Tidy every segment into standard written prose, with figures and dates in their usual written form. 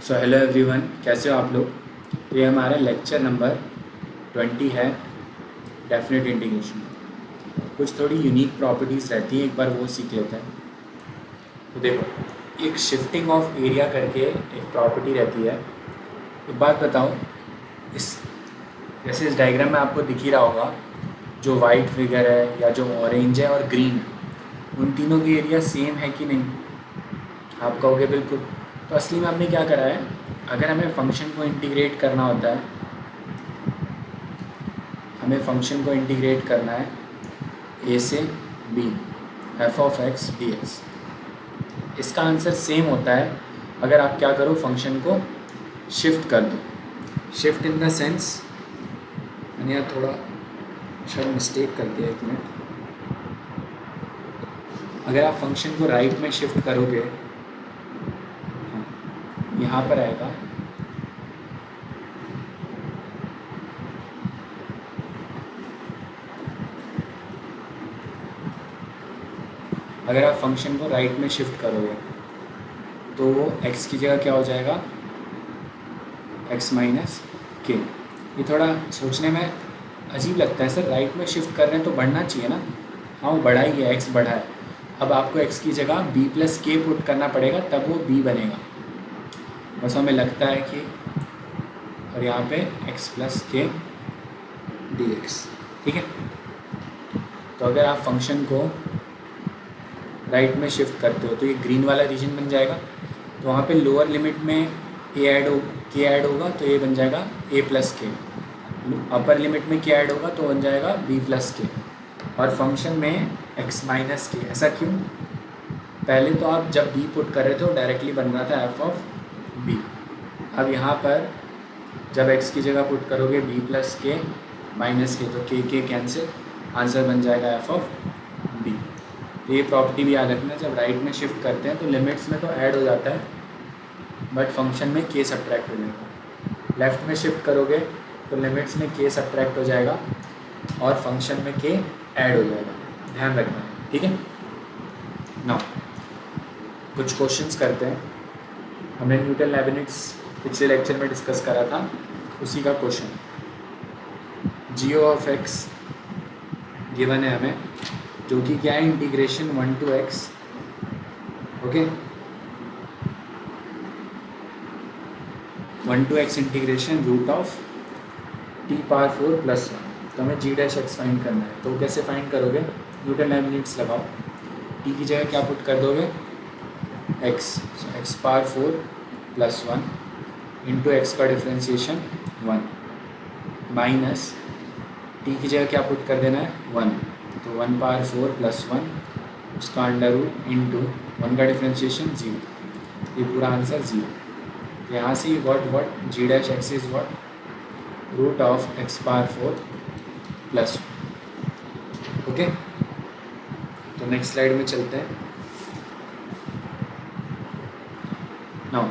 So hello everyone, कैसे हो आप लोग। तो ये हमारा लेक्चर नंबर 20 है डेफिनेट इंटीग्रेशन। कुछ थोड़ी यूनिक प्रॉपर्टीज़ रहती हैं, एक बार वो सीख लेते हैं। तो देखो, एक शिफ्टिंग ऑफ एरिया करके एक प्रॉपर्टी रहती है। एक बात बताओ, इस जैसे इस डायग्राम में आपको दिख ही रहा होगा, जो वाइट फिगर है या जो ऑरेंज है और ग्रीन है, उन तीनों की एरिया सेम है कि नहीं। आप कहोगे बिल्कुल। तो असली में आपने क्या करा है, अगर हमें फंक्शन को इंटीग्रेट करना होता है, हमें फंक्शन को इंटीग्रेट करना है ए से B, f of x d x. इसका आंसर सेम होता है अगर आप क्या करो, फंक्शन को शिफ्ट कर दो। शिफ्ट इन द सेंस, मैंने यहाँ थोड़ा शायद मिस्टेक कर दिया, एक मिनट। अगर आप फंक्शन को राइट में शिफ्ट करोगे, यहाँ पर आएगा, अगर आप फंक्शन को राइट में शिफ्ट करोगे तो x की जगह क्या हो जाएगा, x माइनस के। ये थोड़ा सोचने में अजीब लगता है, सर राइट में शिफ्ट कर रहे हैं तो बढ़ना चाहिए ना। हाँ, वो बढ़ा ही है, x बढ़ा है। अब आपको x की जगह b प्लस के पुट करना पड़ेगा, तब वो b बनेगा। बस हमें लगता है कि, और यहाँ पे x प्लस के डी एक्स, ठीक है। तो अगर आप फंक्शन को राइट में शिफ्ट करते हो तो ये ग्रीन वाला रीजन बन जाएगा। तो वहाँ पे लोअर लिमिट में के ऐड होगा, तो ये बन जाएगा a प्लस के। अपर लिमिट में के ऐड होगा तो बन जाएगा b प्लस के। और फंक्शन में x माइनस के। ऐसा क्यों? पहले तो आप जब b पुट कर रहे थे तो डायरेक्टली बन रहा था f ऑफ b। अब यहाँ पर जब x की जगह पुट करोगे b प्लस के माइनस के, तो के कैंसिल, आंसर बन जाएगा f ऑफ b। तो ये प्रॉपर्टी भी याद रखना, जब राइट में शिफ्ट करते हैं तो लिमिट्स में तो ऐड हो जाता है, बट फंक्शन में के सब्ट्रैक्ट हो जाएगा। लेफ़्ट में शिफ्ट करोगे तो लिमिट्स में के सब्ट्रैक्ट हो जाएगा और फंक्शन में के ऐड हो जाएगा। ध्यान रखना है, ठीक है। नाउ कुछ क्वेश्चंस करते हैं। हमने न्यूटन लेबनिट्ज़ पिछले लेक्चर में डिस्कस करा था, उसी का question. G of x given है हमें, जो कि क्या है, integration 1 to x, okay, 1 to x integration root of t power 4 plus 1। तो हमें g डैश एक्स फाइंड करना है। तो कैसे फाइंड करोगे, न्यूटन लेबनिट्ज़ लगाओ। t की जगह क्या पुट कर दोगे, x, सो x power 4 plus 1 into x का डिफ्रेंशिएशन 1 माइनस t की जगह क्या पुट कर देना है, 1, तो 1 पावर 4 प्लस 1, उसका अंडर रूट इंटू 1 का डिफ्रेंशिएशन 0। ये पूरा आंसर 0। यहाँ से you got what, g dash x is what, root of x power 4 plus 1, okay. तो नेक्स्ट स्लाइड में चलते हैं। नाउ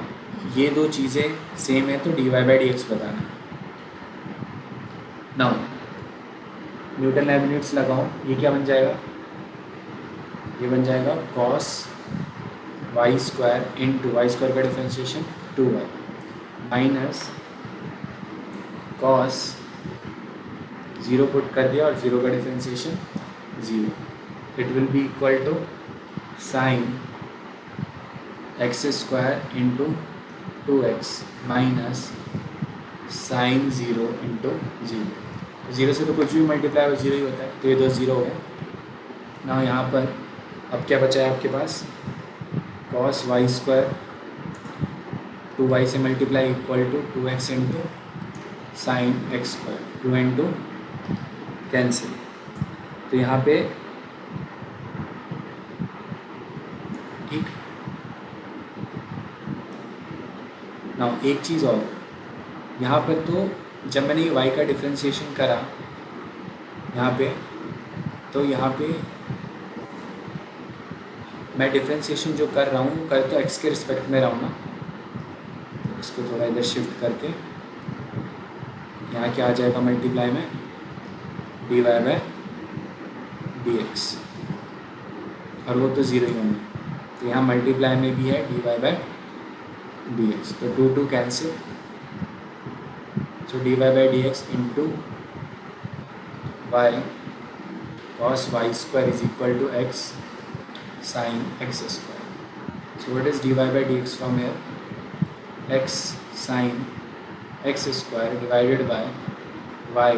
ये दो चीज़ें सेम है तो d y by d x बताना है। नाउ न्यूटन लेबनिट्ज़ लगाओ, ये क्या बन जाएगा, ये बन जाएगा cos y square into y square का differentiation 2y minus cos 0 put कर दिया और 0 का differentiation 0, it will be equal to sine x square into 2x minus sine 0 into 0। 0 से तो कुछ भी मल्टीप्लाई हो 0 ही होता है, तो ये 2 0 हो गया ना। यहाँ पर अब क्या बचा है आपके पास, कॉस वाई स्क्वायर 2y से multiply equal to 2x into sine x square, 2 into cancel. तो यहाँ पे ठीक ना। एक चीज़ और, यहाँ पर तो जब मैंने ये y का डिफ्रेंशिएशन करा यहाँ पे, तो यहाँ पे मैं डिफ्रेंशिएशन जो कर रहा हूँ कर तो x के रिस्पेक्ट में रहा हूँ ना। तो इसको थोड़ा इधर शिफ्ट करके यहाँ क्या आ जाएगा, मल्टीप्लाई में d y by d x, और वो तो 0 ही होंगे। तो यहाँ मल्टीप्लाई में भी है डी वाई बाई dx, तो 2 कैंसिल, सो dy by dx into y cos y square is equal to x sin x square. So what is dy by dx from here? X sin x square divided by y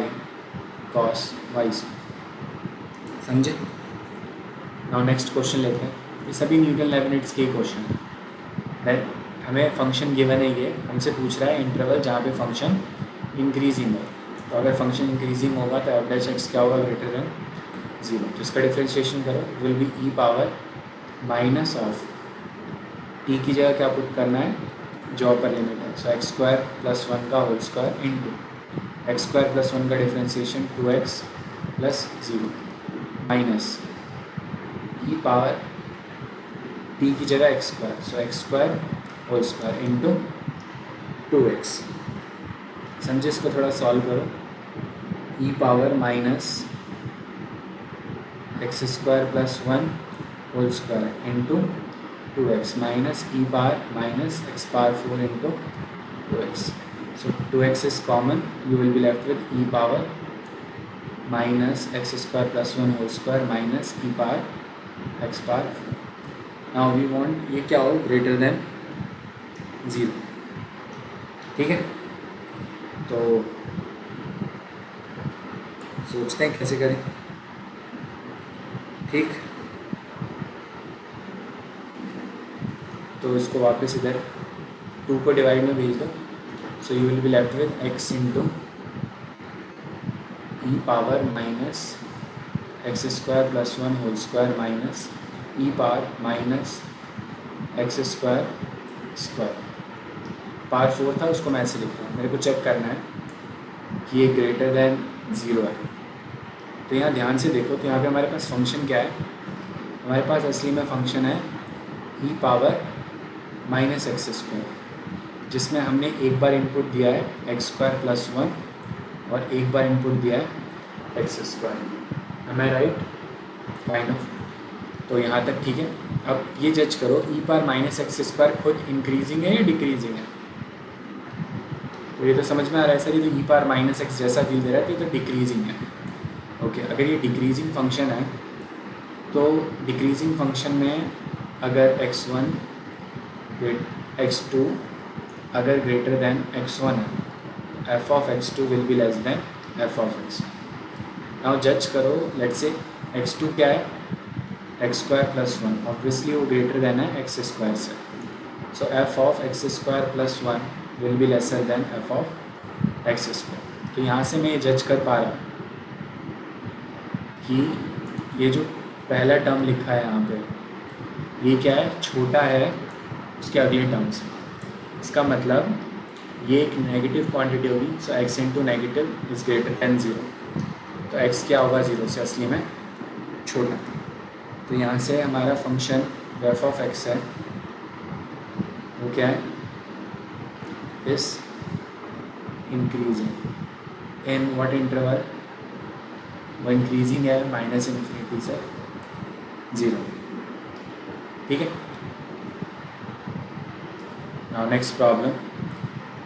cos y square. समझे? Now next question लेते हैं. ये सभी Newton लेबनिट्ज़ के question है. हमें function given है, ये हमसे पूछ रहा है इंटरवल जहाँ पे फंक्शन इंक्रीजिंग हो. तो अगर फंक्शन इंक्रीजिंग होगा तो एफ डैश एक्स क्या होगा? Greater than 0. तो इसका डिफ्रेंशिएशन करो, will be e power minus of t की जगह क्या पुट करना है? जो अपर लिमिट है. सो एक्स स्क्वायर प्लस 1 का whole square into x square plus 1 का differentiation 2x plus 0 minus e power t की जगह x square, so x square whole square into 2x. समझे? इसको थोड़ा सॉल्व करो. E power minus x square plus 1 whole square into 2x minus e power minus x power 4 into 2x. So 2x is common, you will be left with e power minus x square plus 1 whole square minus e power x power 4. Now we want ये क्या हो? Greater than 0. ठीक है, तो सोचते हैं कैसे करें. ठीक, तो इसको वापस इधर 2 को डिवाइड में भेज दो. So you will be left with x into e power minus x square plus 1 whole square minus e power minus x square square. Power 4 था, उसको मैं ऐसे लिख रहा हूँ. मेरे को चेक करना है कि ये ग्रेटर देन 0 है. तो यहाँ ध्यान से देखो, तो यहाँ पे हमारे पास फंक्शन क्या है? हमारे पास असली में फंक्शन है e power minus x square, जिसमें हमने एक बार इनपुट दिया है एक्स स्क्वायर प्लस 1 और एक बार इनपुट दिया है x square. Am I right? Kind of. तो यहाँ तक ठीक है. अब ये जज करो, e power minus x square खुद इंक्रीजिंग है या डिक्रीजिंग है? तो ये तो समझ में आ रहा है सर, ये तो ई पावर माइनस एक्स जैसा फील दे रहा है, तो ये तो डिक्रीजिंग है. ओके, अगर ये डिक्रीजिंग फंक्शन है तो डिक्रीजिंग फंक्शन में अगर x1 x2 अगर ग्रेटर देन x1 है, f of x2 will be less than f of x1. Now जज करो, लेट्स से x2 क्या है? एक्स स्क्वायर प्लस 1, ऑब्वियसली वो ग्रेटर देन है एक्स स्क्वायर से. सो f of x square plus 1 will be lesser than f of x square. तो यहाँ से मैं ये जज कर पा रहा हूँ कि ये जो पहला टर्म लिखा है यहाँ पे, ये क्या है? छोटा है उसके अगले टर्म से. इसका मतलब ये एक नेगेटिव क्वांटिटी होगी. सो x into negative is greater than 0. तो x क्या होगा 0 से? असली में छोटा. तो यहाँ से हमारा फंक्शन f ऑफ x है, वो क्या है? इस इंक्रीजिंग इन व्हाट इंटरवल? वो इंक्रीजिंग है माइनस इन्फिनिटी से 0. ठीक है. Now next problem.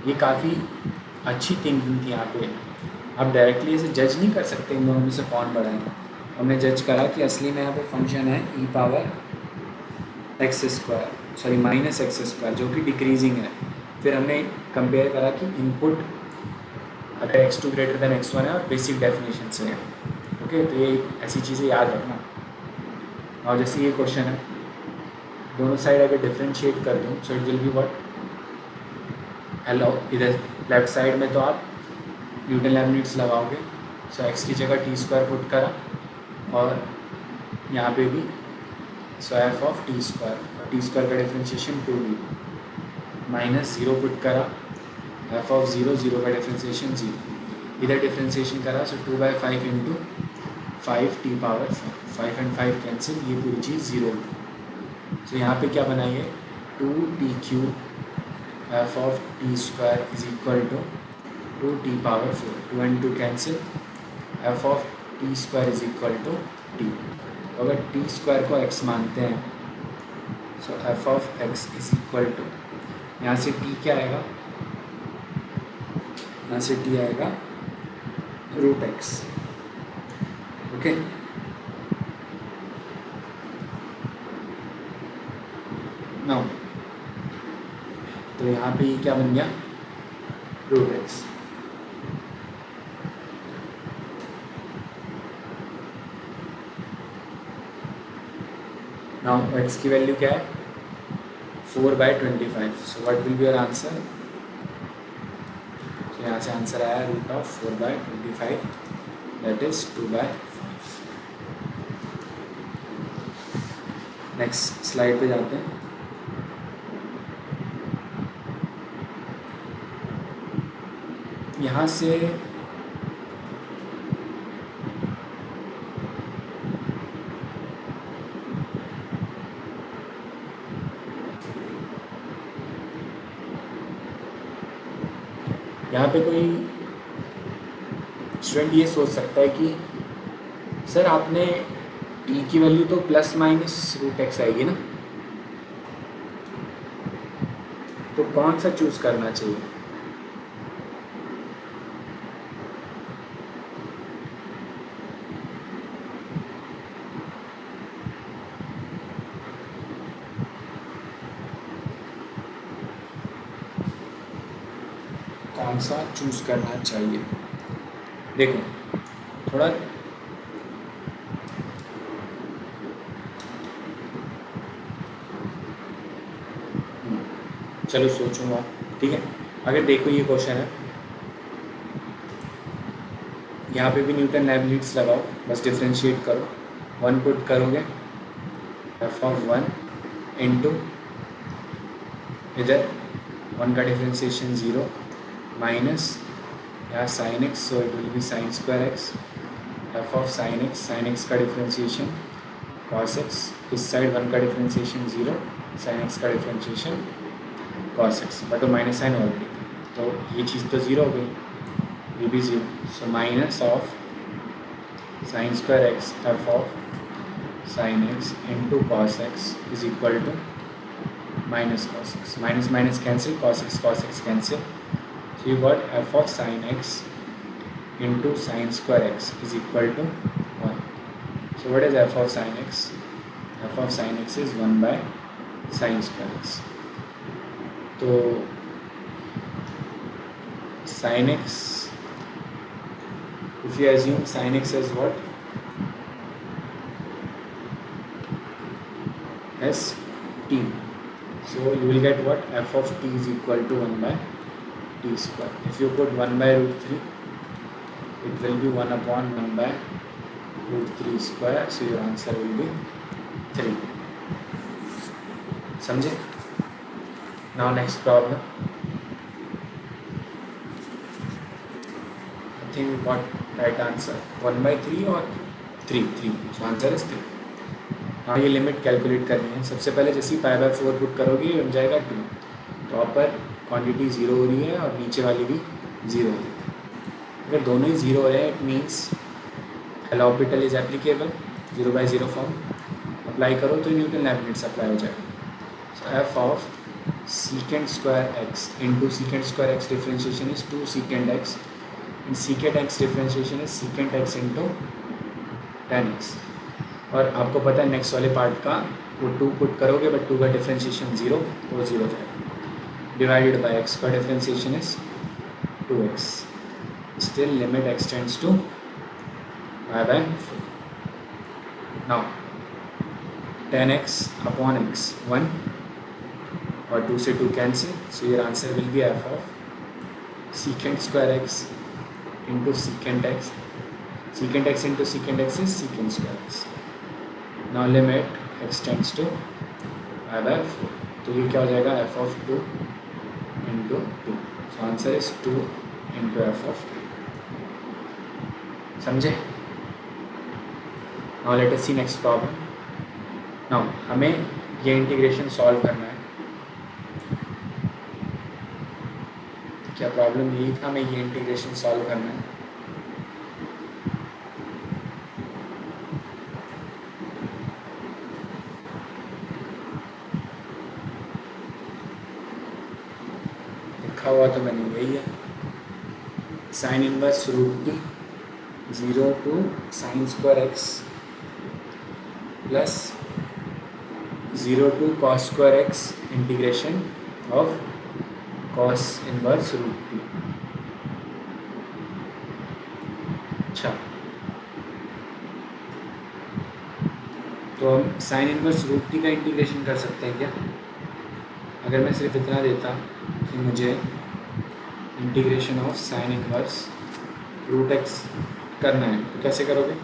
ये काफ़ी अच्छी थिंकिंग थी यहाँ पे. आप डायरेक्टली इसे जज नहीं कर सकते इन दोनों में से कौन बड़ा है. हमने जज करा कि असली में यहाँ पे फंक्शन है e power x square, sorry minus x square, जो कि डिक्रीजिंग है. फिर हमने कंपेयर करा कि इनपुट अगर x2 ग्रेटर देन x1 है और बेसिक डेफिनेशन से है. ओके, तो ये ऐसी चीज़ें याद रखना. और जैसे ये क्वेश्चन है, दोनों साइड अगर डिफ्रेंशिएट कर दूँ, सो it will be what? Allow इधर लेफ्ट साइड में तो आप न्यूटन लेबनिट्ज़ लगाओगे. सो x की जगह टी स्क्वायर पुट करा और यहाँ पे भी सो एफ ऑफ टी स्क्वायर, और टी स्क्वायर का डिफ्रेंशिएशन 2b माइनस 0 पुट करा, एफ ऑफ 0 का डिफ्रेंशिएशन 0. इधर डिफ्रेंशिएशन करा, सो 2/5 into 5 T power 5 and 5 cancel, ये पूरी चीज़ 0 होगी. सो यहाँ पे क्या बनाइए? 2t³ f of t square is equal to 2t power 4. 2 and 2 cancel, f of t square is equal to t. अगर टी स्क्वायर को x मानते हैं, so f of x is equal to यहाँ से टी क्या आएगा, यहाँ से टी आएगा रूट एक्स। ओके, नाउ तो यहाँ पे ये क्या बन गया, रूट एक्स। नाउ एक्स की वैल्यू क्या है, 4/25। So what will be your answer, तो यहाँ से आंसर आया root of 4/25, that is 2/5। Next slide पे जाते हैं। यहाँ से यहाँ पे कोई स्टूडेंट ये सोच सकता है कि सर आपने टी की वैल्यू तो प्लस माइनस रूट एक्स आएगी ना, तो कौन सा चूज करना चाहिए। कौन सा चूज करना चाहिए, देखो थोड़ा चलो सोचूंगा, ठीक है। अगर देखो ये क्वेश्चन है, यहाँ पे भी न्यूटन लेबनिट्ज़ लगाओ, बस डिफ्रेंशिएट करो। 1 पुट करोगे, एफ ऑफ 1 इंटू इधर 1 का डिफ्रेंशिएशन 0 माइनस यहाँ sine x, so it will be sign square x, f of sine x का डिफ्रेंशिएशन कॉस एक्स, इस साइड 1 का डिफ्रेंशिएशन 0, साइन एक्स का डिफ्रेंशिएशन कॉस एक्स, बट वो माइनस साइन ऑलरेडी था, तो ये चीज़ तो ज़ीरो हो गई, ये भी 0, so minus of sine square x f of sine x into cos x is equal to minus cos x, minus minus cancel, cos x cancel, so you got f of sin x into sin square x is equal to 1. So what is f of sin x? f of sin x is 1 by sin square x. तो sin x, if you assume sin x as what, as t, so you will get what, f of t is equal to 1 by t square. If you put 1 by root 3, it will be 1 upon 1 by root 3 square, so your answer will be 3. समझे? Now next problem. I think we got right answer, 1 by 3 और 3, so answer is 3. हाँ, ये limit calculate करनी है। सबसे पहले जैसे ही π/4 put करोगे ये बन जाएगा 2, तो ऊपर क्वांटिटी 0 हो रही है और नीचे वाली भी 0 हो रही है। अगर दोनों ही 0 हो रहे हैं, it means L'Hôpital is applicable, 0/0 form apply करो तो न्यूटन लेबनिट्ज़ अप्लाई हो जाएगा। So f of secant square x into secant square x differentiation is 2 secant x, and secant x differentiation is secant x into tan x। और आपको पता है next वाले part का वो 2 पुट करोगे, बट 2 का डिफ्रेंशिएशन 0, तो वो 0 हो जाएगा, डिवाइडेड बाय x का differentiation is 2x, still limit extends to y/4। Now tan x upon x 1 और 2 से 2 कैंसिल, so your answer will be f of secant square x into secant x, secant x into secant x is secant square x। Now limit extends to y/4, तो ये क्या हो जाएगा, f of 2 into 2, so answer is 2 into F of 2। समझे? Now let us सी next problem. Now हमें ये integration solve करना है। क्या प्रॉब्लम यही था, हमें ये इंटीग्रेशन सॉल्व करना है। लिखा हुआ तो मैंने यही है, sine inverse root t 0 to sine square x plus 0 to cos square x integration of cos inverse root t. अच्छा, तो हम साइन इनवर्स रूट टी का इंटीग्रेशन कर सकते हैं क्या? अगर मैं सिर्फ इतना देता कि मुझे integration of sine inverse root x करना है तो कैसे करोगे?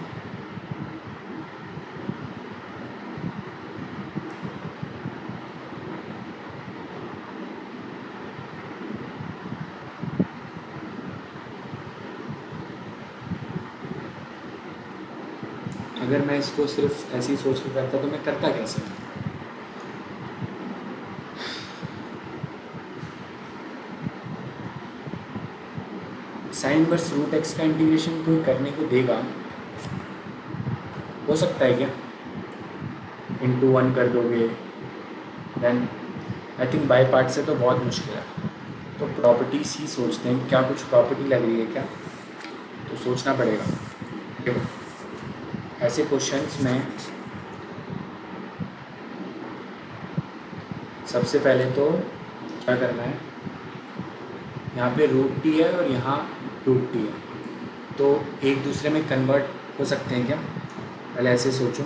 अगर मैं इसको सिर्फ ऐसे ही सोच के करता तो मैं करता कैसे? साइन इनवर्स रूट एक्स का इंटीग्रेशन कोई करने को देगा, हो सकता है क्या? इंटू 1 कर दोगे, then I think by part से तो बहुत मुश्किल है, तो प्रॉपर्टीज ही सोचते हैं। क्या कुछ प्रॉपर्टी लग रही है क्या? तो सोचना पड़ेगा। देखो, ऐसे क्वेश्चंस में सबसे पहले तो क्या करना है, यहाँ पे रूट टी है और यहाँ रूट टी है, तो एक दूसरे में कन्वर्ट हो सकते हैं क्या? पहले ऐसे सोचो,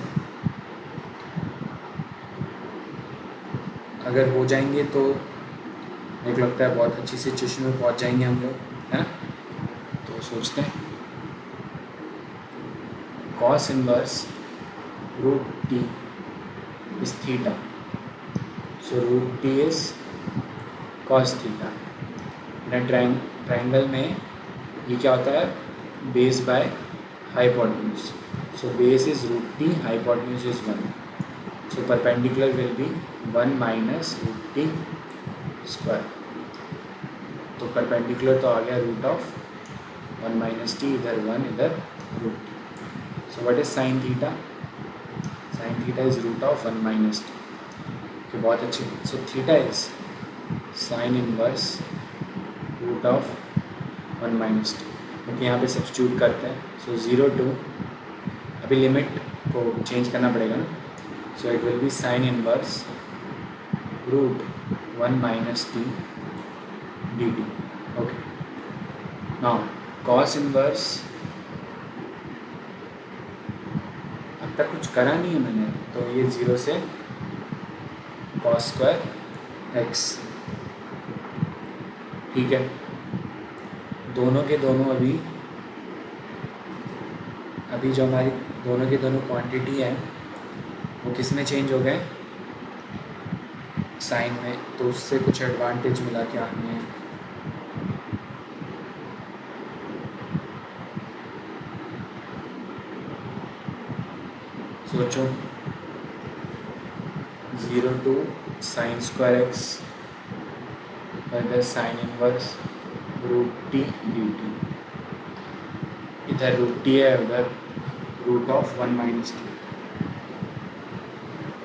अगर हो जाएंगे तो मेरे को लगता है बहुत अच्छी सिचुएशन में पहुँच जाएंगे हम लोग, है ना? तो सोचते हैं cos inverse root t is theta, so root t is cos theta. Triangle में ये क्या होता है? Base by hypotenuse, so base is root t, hypotenuse is 1, so perpendicular will be 1 minus root t square. तो perpendicular तो आ गया root of 1 minus T, इधर 1 इधर root t. So what is sine theta? Sine theta is root of 1 minus t. Okay, बहुत अच्छी। So theta is sine inverse root of 1 minus t, क्योंकि यहाँ पे सब्स्टिट्यूट करते हैं। सो 0 to, अभी लिमिट को चेंज करना पड़ेगा ना, so it will be sine inverse root 1 minus t d t. Okay, now cos inverse, अब तक कुछ करा नहीं है मैंने, तो ये 0 से कॉस स्क्वायर एक्स, ठीक है। दोनों के दोनों अभी जो हमारी दोनों के दोनों क्वांटिटी है वो किस में चेंज हो गए? साइन में। तो उससे कुछ एडवांटेज मिला क्या हमें? सोचो, 0 to साइन स्क्वायर एक्स, इधर sine inverse root t d t, इधर रूट टी है, उधर रूट ऑफ 1 माइनस टी।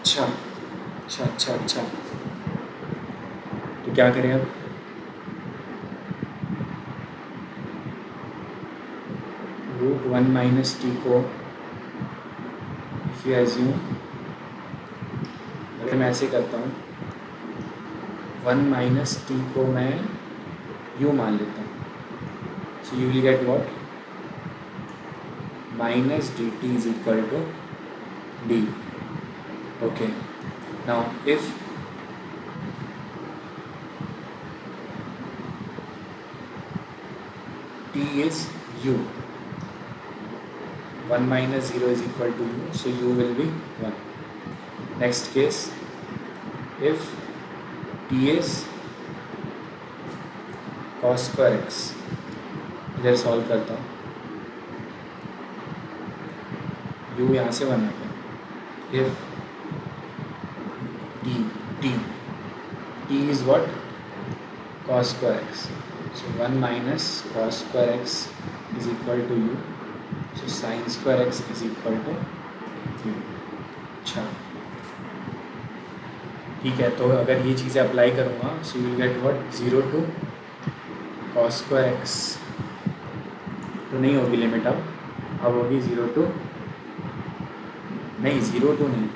अच्छा अच्छा अच्छा अच्छा, तो क्या करें अब? रूट 1 माइनस टी को इफ यू एज्यूम, अगर मैं ऐसे करता हूँ, 1 माइनस टी को मैं यू मान लेता हूँ, so you will get what? Minus d t is equal to d. Okay, now if t is u, 1 minus 0 is equal to u, so u will be 1. Next case, if t is cos square x, इधर solve करता हूँ, u यहाँ से 1 आ गया। if t is what? cos square x, so 1 minus cos square x is equal to u, so sin square x is equal to u। अच्छा, ठीक है, तो अगर ये चीज़ें अप्लाई करूँगा, so you will get what? 0 to cos square x तो नहीं होगी लिमिट, अब होगी 0 to नहीं 0 to नहीं,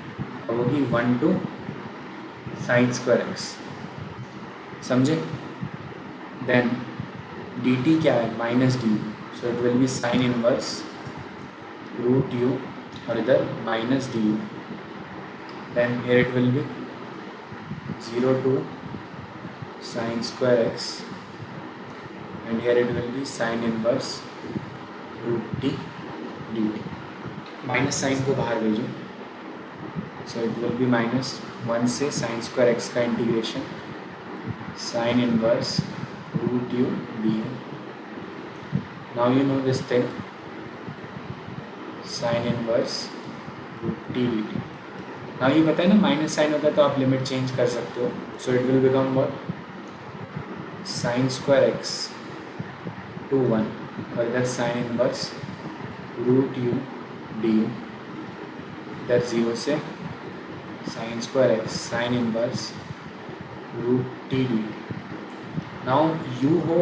अब होगी 1 to साइन स्क्वायर एक्स, समझे। देन डी टी क्या है, minus d, so it will be sine inverse root u और इधर minus d u. Then here it will be 0 to sine square x and here it will be sine inverse root t d t. Minus sine को बाहर भेजो, so it will be -1 से sine square x का integration sine inverse root u d you. Now you know this thing, sine inverse root t d t. Now ये पता है ना, minus sign होता है तो आप लिमिट चेंज कर सकते हो, so it will become what, sine square x to 1 और इधर sine inverse root u d u, इधर 0 से sine square x sine inverse root t d t. Now u हो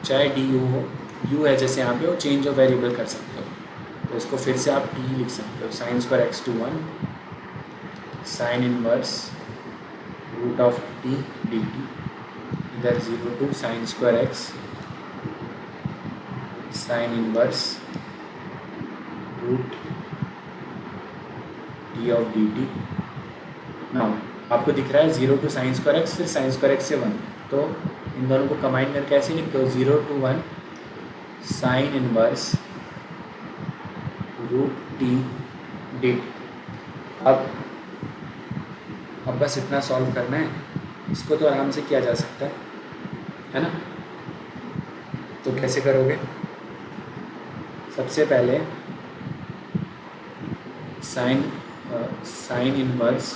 चाहे डी यू हो, यू है जैसे यहाँ पे, वो चेंज ऑफ वेरिएबल कर सकते हो, तो इसको फिर से आप टी लिख सकते हो, sine square x to 1 sine inverse root of t d t, इधर 0 to sine square x sine inverse root t of d t. Now आपको दिख रहा है 0 to साइन स्क्वायर एक्स, फिर साइन स्क्वायर एक्स से 1, तो इन दोनों को कंबाइन करके ऐसे लिखते हो 0 to 1 sine inverse root t d t. अब बस इतना सॉल्व करना है, इसको तो आराम से किया जा सकता है ना। तो कैसे करोगे, सबसे पहले साइन इनवर्स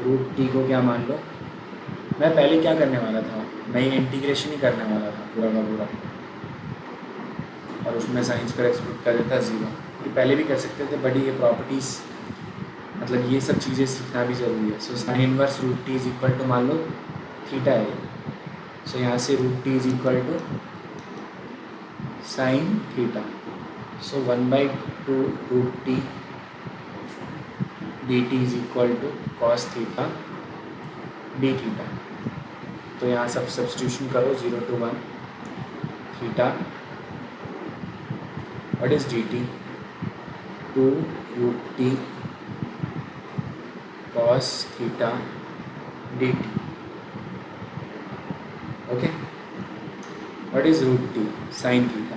रूट टी को क्या मान लो, मैं पहले क्या करने वाला था, मैं ये इंटीग्रेशन ही करने वाला था पूरा का पूरा, और उसमें साइन स्क्वायर एक्स पुट कर देता 0। ये पहले भी कर सकते थे, बट ये प्रॉपर्टीज़ मतलब ये सब चीज़ें सीखना भी ज़रूरी है। So sine inverse root t is equal to, मान लो थीटा है, सो यहाँ से root t is equal to sine theta, so 1/2 root t d t is equal to cos theta d theta. तो यहाँ सब सब्स्टिट्यूशन करो, 0 to 1 theta, what is d t, 2 root t cos theta d t. Okay, what is root t, sine theta,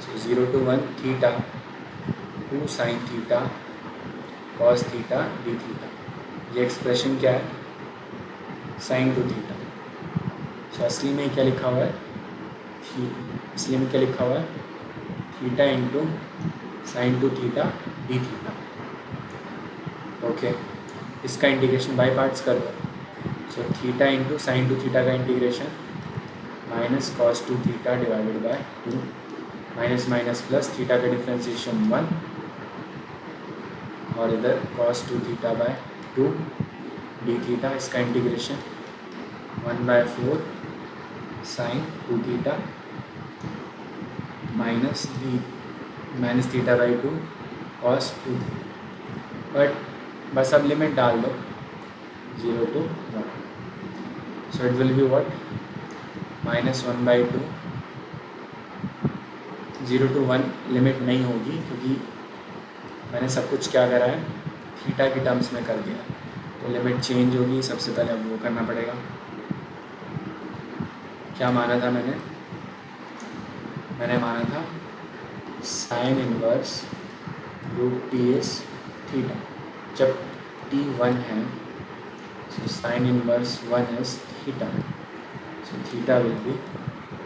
so 0 to 1 theta 2 sine theta cos theta d theta. ये expression क्या है, sign two theta. सो असली में क्या लिखा हुआ है, असली में क्या लिखा हुआ है, theta into sine two theta d theta. Okay, इसका इंटीग्रेशन बाय पार्ट्स कर दो, so theta into sine two theta का integration minus cos two theta divided by 2, minus minus plus, theta का डिफ्रेंसिएशन 1 और इधर cos 2 theta by 2 d theta, इसका integration 1/4 sine 2 theta minus theta by 2 cos 2 theta. But बस अब limit डाल दो 0 to 1, so it will be what, -1/2, 0 to 1 limit नहीं होगी क्योंकि मैंने सब कुछ क्या करा है, थीटा की टर्म्स में कर दिया, तो लिमिट चेंज होगी। सबसे पहले अब वो करना पड़ेगा, क्या माना था मैंने माना था sine inverse root t is theta, जब टी 1 है, so sine inverse 1 is theta, so theta will be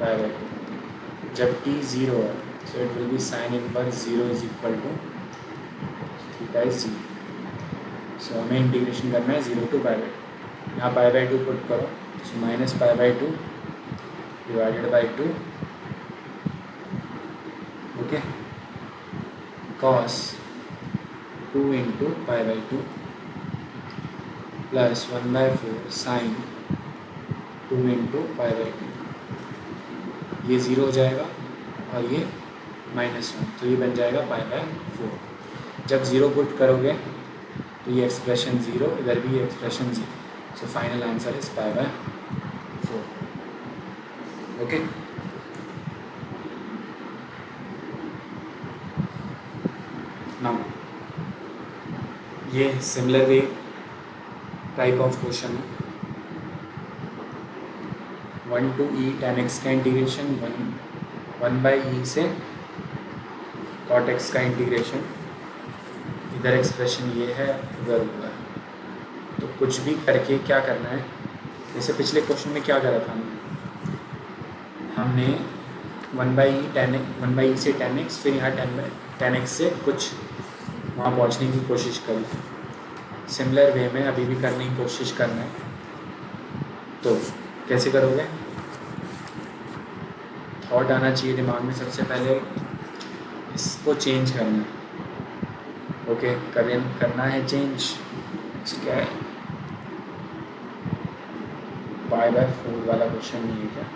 π/2। जब टी 0 है, so it will be sine inverse 0 is equal to theta is 0। So हमें इंटीग्रेशन करना है 0 to π/2, यहाँ π/2 put करो, so -π/2 divided by 2, okay, cos 2 into π/2 plus 1/4 sine 2 into π/2। ये 0 हो जाएगा और ये -1, तो ये बन जाएगा π/4। जब 0 पुट करोगे तो ये एक्सप्रेशन 0, इधर भी ये expression 0, so final answer is π/4। Okay, now ये similar way type of question है। 1 to e tan x का इंटीग्रेशन 1/e से cot x का इंटीग्रेशन, इधर एक्सप्रेशन ये है, उधर हुआ है। तो कुछ भी करके क्या करना है, जैसे पिछले क्वेश्चन में क्या करा था हमने 1/e से tan x, फिर यहाँ tan x से कुछ वहाँ पहुँचने की कोशिश करी। सिमिलर वे में अभी भी करने की कोशिश करना है। तो कैसे करोगे, थॉट आना चाहिए दिमाग में सबसे पहले, इसको चेंज करना है। ओके, करना है चेंज। क्या है, π/4 वाला क्वेश्चन नहीं है क्या?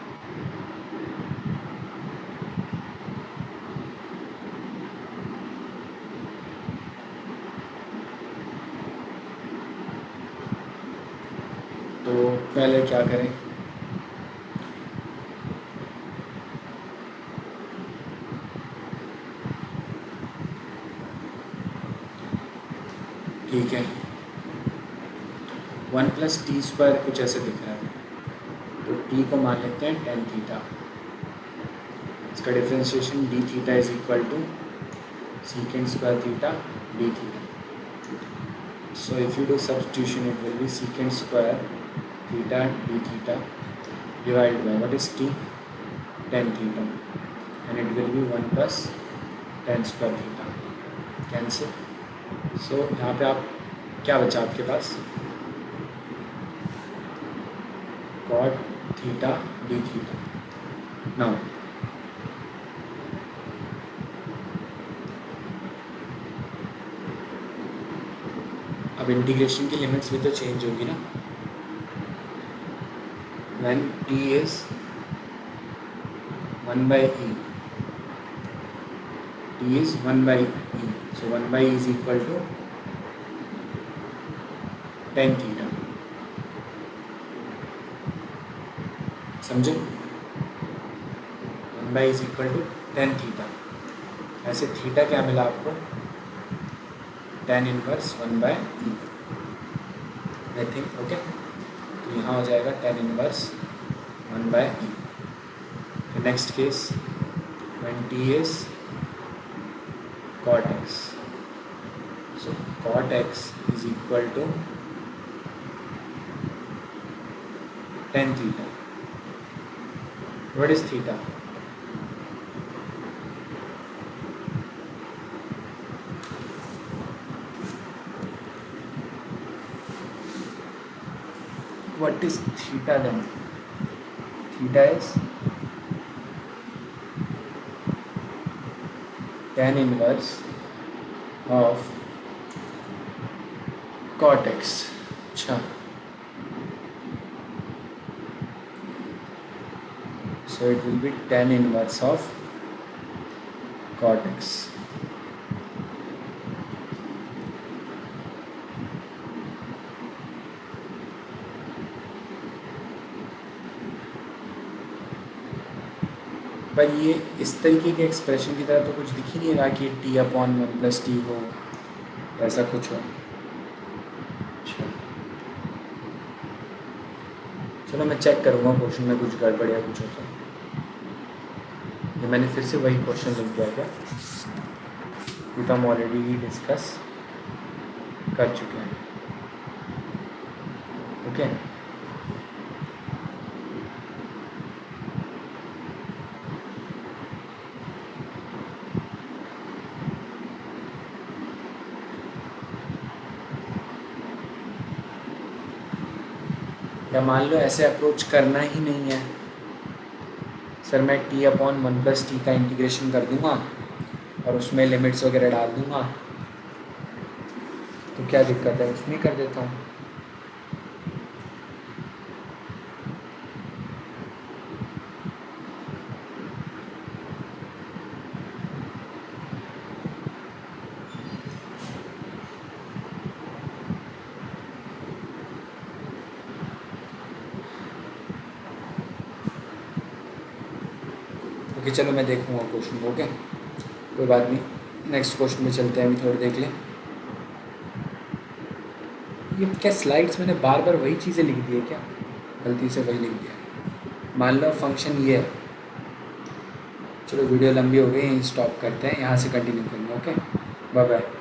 तो पहले क्या करें, ठीक है, 1 + t² कुछ ऐसे दिख रहा है, तो t को मान लेते हैं tan थीटा। इसका differentiation d theta is equal to sec² theta d theta. So if you do substitution, it will be sec² theta d theta divided by what is t, tan theta, and it will be 1 plus tan square theta, cancel। So यहाँ पे आप क्या बचा आपके पास, cot theta d theta। Now अब integration की limits भी तो चेंज होगी ना। when t is 1/e, t is 1/e, so 1/e is equal to tan theta, समझे? 1/e is equal to tan theta। ऐसे थीटा क्या मिला आपको, tan inverse 1/e, I think. Okay, तो यहाँ हो जाएगा tan inverse 1/e। Next case, when t is cot x, so cot x is equal to tan theta। what is theta? What is theta then? Theta is tan inverse of cot x। अच्छा, so it will be tan inverse of cot x। पर ये इस तरीके के expression की तरह तो कुछ दिख ही नहीं रहा कि t/1 + t हो, ऐसा कुछ हो। चलो मैं चेक करूँगा क्वेश्चन में कुछ गड़बड़ या कुछ होता है। ये मैंने फिर से वही क्वेश्चन लिख दिया क्या, ये तो हम ऑलरेडी डिस्कस कर चुके हैं। ओके, या मान लो ऐसे अप्रोच करना ही नहीं है, सर मैं t/1 + t का इंटीग्रेशन कर दूंगा और उसमें लिमिट्स वगैरह डाल दूंगा, तो क्या दिक्कत है, उसमें कर देता हूँ। ओके चलो मैं देखूँगा क्वेश्चन को। ओके कोई बात नहीं, नेक्स्ट क्वेश्चन में चलते हैं, अभी थोड़ी देख लें। ये क्या स्लाइड्स मैंने बार बार वही चीज़ें लिख दी है क्या, गलती से वही लिख दिया। मान लो फंक्शन ये है, चलो वीडियो लंबी हो गई, यहीं स्टॉप करते हैं, यहाँ से कंटिन्यू करेंगे। Okay bye bye.